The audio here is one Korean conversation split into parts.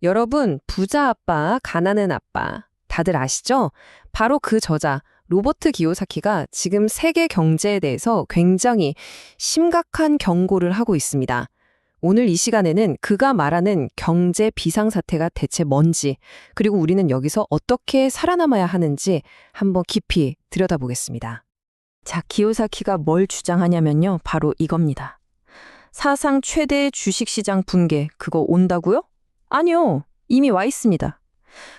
여러분, 부자 아빠, 가난한 아빠, 다들 아시죠? 바로 그 저자, 로버트 기요사키가 지금 세계 경제에 대해서 굉장히 심각한 경고를 하고 있습니다. 오늘 이 시간에는 그가 말하는 경제 비상사태가 대체 뭔지, 그리고 우리는 여기서 어떻게 살아남아야 하는지 한번 깊이 들여다보겠습니다. 자, 기요사키가 뭘 주장하냐면요. 바로 이겁니다. 사상 최대의 주식시장 붕괴, 그거 온다고요? 아니요. 이미 와 있습니다.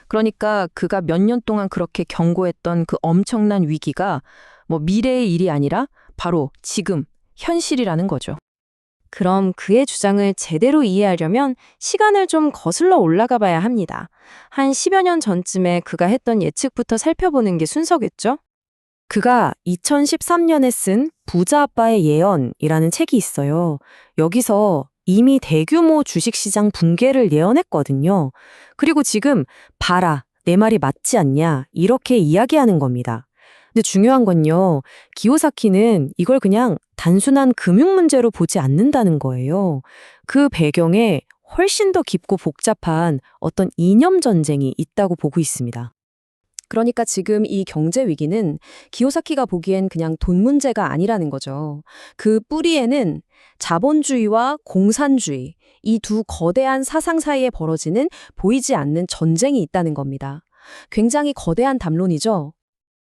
그러니까 그가 몇 년 동안 그렇게 경고했던 그 엄청난 위기가 미래의 일이 아니라 바로 지금, 현실이라는 거죠. 그럼 그의 주장을 제대로 이해하려면 시간을 좀 거슬러 올라가 봐야 합니다. 한 10여 년 전쯤에 그가 했던 예측부터 살펴보는 게 순서겠죠? 그가 2013년에 쓴 부자 아빠의 예언이라는 책이 있어요. 여기서 이미 대규모 주식시장 붕괴를 예언했거든요. 그리고 지금 봐라, 내 말이 맞지 않냐 이렇게 이야기하는 겁니다. 근데 중요한 건요. 기요사키는 이걸 그냥 단순한 금융 문제로 보지 않는다는 거예요. 그 배경에 훨씬 더 깊고 복잡한 어떤 이념 전쟁이 있다고 보고 있습니다. 그러니까 지금 이 경제 위기는 기요사키가 보기엔 그냥 돈 문제가 아니라는 거죠. 그 뿌리에는 자본주의와 공산주의, 이 두 거대한 사상 사이에 벌어지는 보이지 않는 전쟁이 있다는 겁니다. 굉장히 거대한 담론이죠.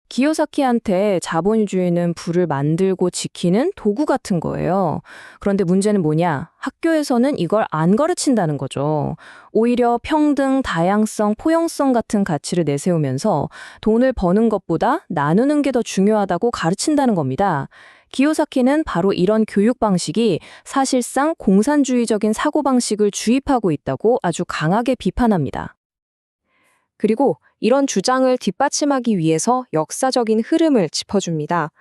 기요사키한테 자본주의는 부를 만들고 지키는 도구 같은 거예요. 그런데 문제는 뭐냐? 학교에서는 이걸 안 가르친다는 거죠. 오히려 평등, 다양성, 포용성 같은 가치를 내세우면서 돈을 버는 것보다 나누는 게 더 중요하다고 가르친다는 겁니다. 기요사키는 바로 이런 교육 방식이 사실상 공산주의적인 사고방식을 주입하고 있다고 아주 강하게 비판합니다. 그리고 이런 주장을 뒷받침하기 위해서 역사적인 흐름을 짚어줍니다.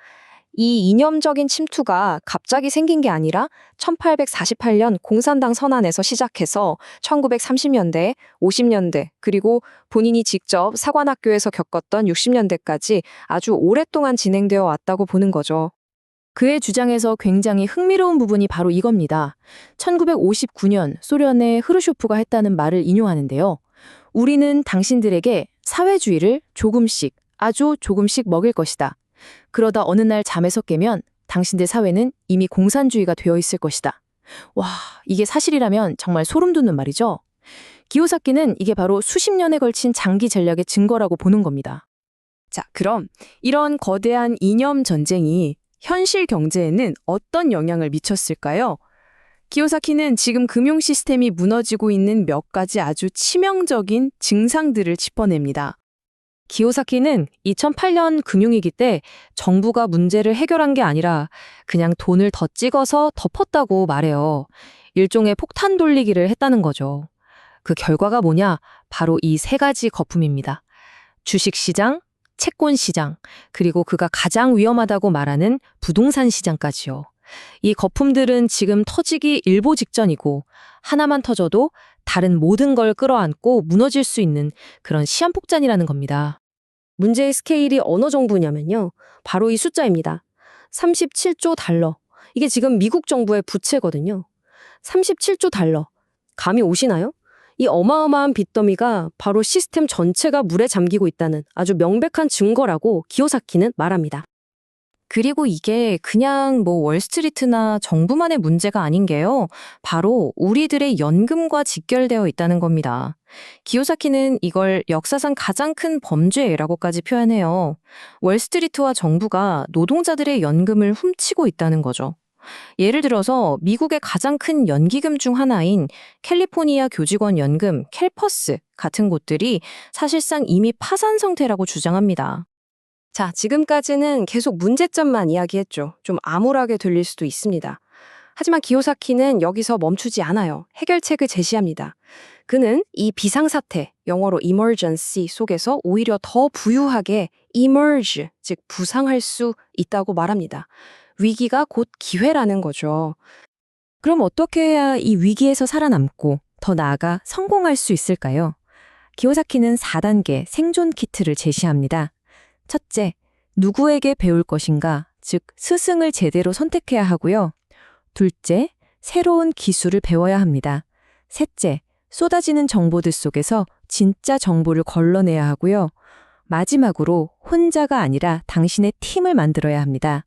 이 이념적인 침투가 갑자기 생긴 게 아니라 1848년 공산당 선언에서 시작해서 1930년대, 50년대, 그리고 본인이 직접 사관학교에서 겪었던 60년대까지 아주 오랫동안 진행되어 왔다고 보는 거죠. 그의 주장에서 굉장히 흥미로운 부분이 바로 이겁니다. 1959년 소련의 흐르쇼프가 했다는 말을 인용하는데요. 우리는 당신들에게 사회주의를 조금씩, 아주 조금씩 먹일 것이다. 그러다 어느 날 잠에서 깨면 당신들 사회는 이미 공산주의가 되어 있을 것이다. 와, 이게 사실이라면 정말 소름 돋는 말이죠. 기요사키는 이게 바로 수십 년에 걸친 장기 전략의 증거라고 보는 겁니다. 자, 그럼 이런 거대한 이념 전쟁이 현실 경제에는 어떤 영향을 미쳤을까요? 기요사키는 지금 금융 시스템이 무너지고 있는 몇 가지 아주 치명적인 증상들을 짚어냅니다. 기요사키는 2008년 금융위기 때 정부가 문제를 해결한 게 아니라 그냥 돈을 더 찍어서 덮었다고 말해요. 일종의 폭탄 돌리기를 했다는 거죠. 그 결과가 뭐냐? 바로 이 세 가지 거품입니다. 주식시장, 채권시장, 그리고 그가 가장 위험하다고 말하는 부동산 시장까지요. 이 거품들은 지금 터지기 일보 직전이고 하나만 터져도 다른 모든 걸 끌어안고 무너질 수 있는 그런 시한폭탄이라는 겁니다. 문제의 스케일이 어느 정도냐면요. 바로 이 숫자입니다. 37조 달러. 이게 지금 미국 정부의 부채거든요. 37조 달러. 감이 오시나요? 이 어마어마한 빚더미가 바로 시스템 전체가 물에 잠기고 있다는 아주 명백한 증거라고 기요사키는 말합니다. 그리고 이게 그냥 월스트리트나 정부만의 문제가 아닌 게요. 바로 우리들의 연금과 직결되어 있다는 겁니다. 기요사키는 이걸 역사상 가장 큰 범죄라고까지 표현해요. 월스트리트와 정부가 노동자들의 연금을 훔치고 있다는 거죠. 예를 들어서 미국의 가장 큰 연기금 중 하나인 캘리포니아 교직원 연금, 캘퍼스 같은 곳들이 사실상 이미 파산 상태라고 주장합니다. 자, 지금까지는 계속 문제점만 이야기했죠. 좀 암울하게 들릴 수도 있습니다. 하지만 기요사키는 여기서 멈추지 않아요. 해결책을 제시합니다. 그는 이 비상사태, 영어로 emergency 속에서 오히려 더 부유하게 emerge, 즉 부상할 수 있다고 말합니다. 위기가 곧 기회라는 거죠. 그럼 어떻게 해야 이 위기에서 살아남고 더 나아가 성공할 수 있을까요? 기요사키는 4단계 생존 키트를 제시합니다. 첫째, 누구에게 배울 것인가, 즉 스승을 제대로 선택해야 하고요. 둘째, 새로운 기술을 배워야 합니다. 셋째, 쏟아지는 정보들 속에서 진짜 정보를 걸러내야 하고요. 마지막으로 혼자가 아니라 당신의 팀을 만들어야 합니다.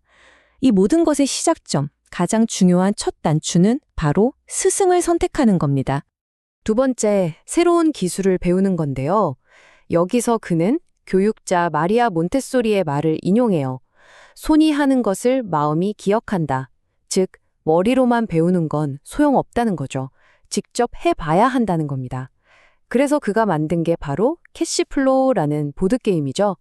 이 모든 것의 시작점, 가장 중요한 첫 단추는 바로 스승을 선택하는 겁니다. 두 번째, 새로운 기술을 배우는 건데요. 여기서 그는 교육자 마리아 몬테소리의 말을 인용해요. 손이 하는 것을 마음이 기억한다. 즉, 머리로만 배우는 건 소용없다는 거죠. 직접 해봐야 한다는 겁니다. 그래서 그가 만든 게 바로 캐시플로우라는 보드게임이죠.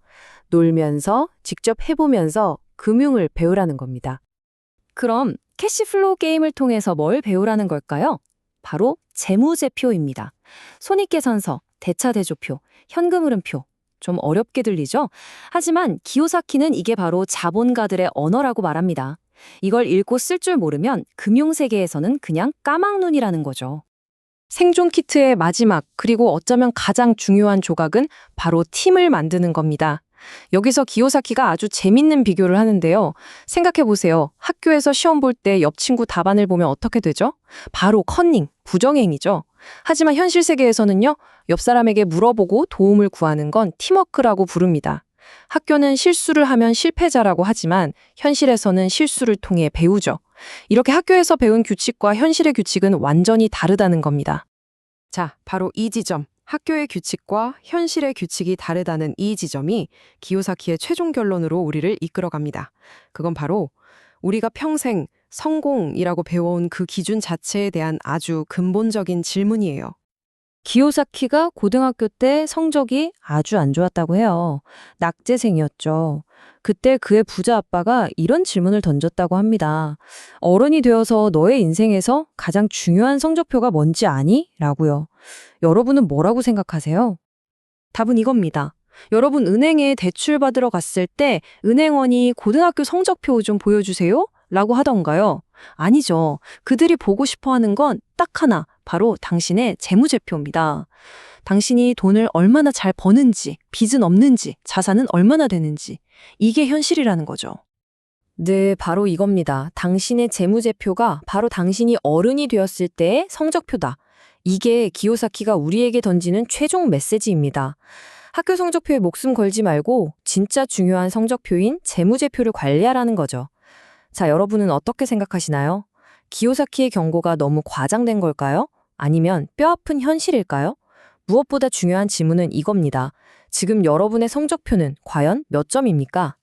놀면서, 직접 해보면서 금융을 배우라는 겁니다. 그럼 캐시플로우 게임을 통해서 뭘 배우라는 걸까요? 바로 재무제표입니다. 손익계산서, 대차대조표, 현금흐름표. 좀 어렵게 들리죠? 하지만 기요사키는 이게 바로 자본가들의 언어라고 말합니다. 이걸 읽고 쓸 줄 모르면 금융세계에서는 그냥 까막눈이라는 거죠. 생존 키트의 마지막, 그리고 어쩌면 가장 중요한 조각은 바로 팀을 만드는 겁니다. 여기서 기요사키가 아주 재밌는 비교를 하는데요. 생각해보세요. 학교에서 시험 볼 때 옆 친구 답안을 보면 어떻게 되죠? 바로 컨닝, 부정행위죠. 하지만 현실 세계에서는요, 옆 사람에게 물어보고 도움을 구하는 건 팀워크라고 부릅니다. 학교는 실수를 하면 실패자라고 하지만 현실에서는 실수를 통해 배우죠. 이렇게 학교에서 배운 규칙과 현실의 규칙은 완전히 다르다는 겁니다. 자, 바로 이 지점. 학교의 규칙과 현실의 규칙이 다르다는 이 지점이 기요사키의 최종 결론으로 우리를 이끌어갑니다. 그건 바로 우리가 평생 성공이라고 배워온 그 기준 자체에 대한 아주 근본적인 질문이에요. 기요사키가 고등학교 때 성적이 아주 안 좋았다고 해요. 낙제생이었죠. 그때 그의 부자 아빠가 이런 질문을 던졌다고 합니다. 어른이 되어서 너의 인생에서 가장 중요한 성적표가 뭔지 아니? 라고요. 여러분은 뭐라고 생각하세요? 답은 이겁니다. 여러분 은행에 대출 받으러 갔을 때 은행원이 고등학교 성적표 좀 보여주세요? 라고 하던가요? 아니죠. 그들이 보고 싶어 하는 건 딱 하나, 바로 당신의 재무제표입니다. 당신이 돈을 얼마나 잘 버는지, 빚은 없는지, 자산은 얼마나 되는지, 이게 현실이라는 거죠. 네, 바로 이겁니다. 당신의 재무제표가 바로 당신이 어른이 되었을 때의 성적표다. 이게 기요사키가 우리에게 던지는 최종 메시지입니다. 학교 성적표에 목숨 걸지 말고 진짜 중요한 성적표인 재무제표를 관리하라는 거죠. 자, 여러분은 어떻게 생각하시나요? 기요사키의 경고가 너무 과장된 걸까요? 아니면 뼈아픈 현실일까요? 무엇보다 중요한 질문은 이겁니다. 지금 여러분의 성적표는 과연 몇 점입니까?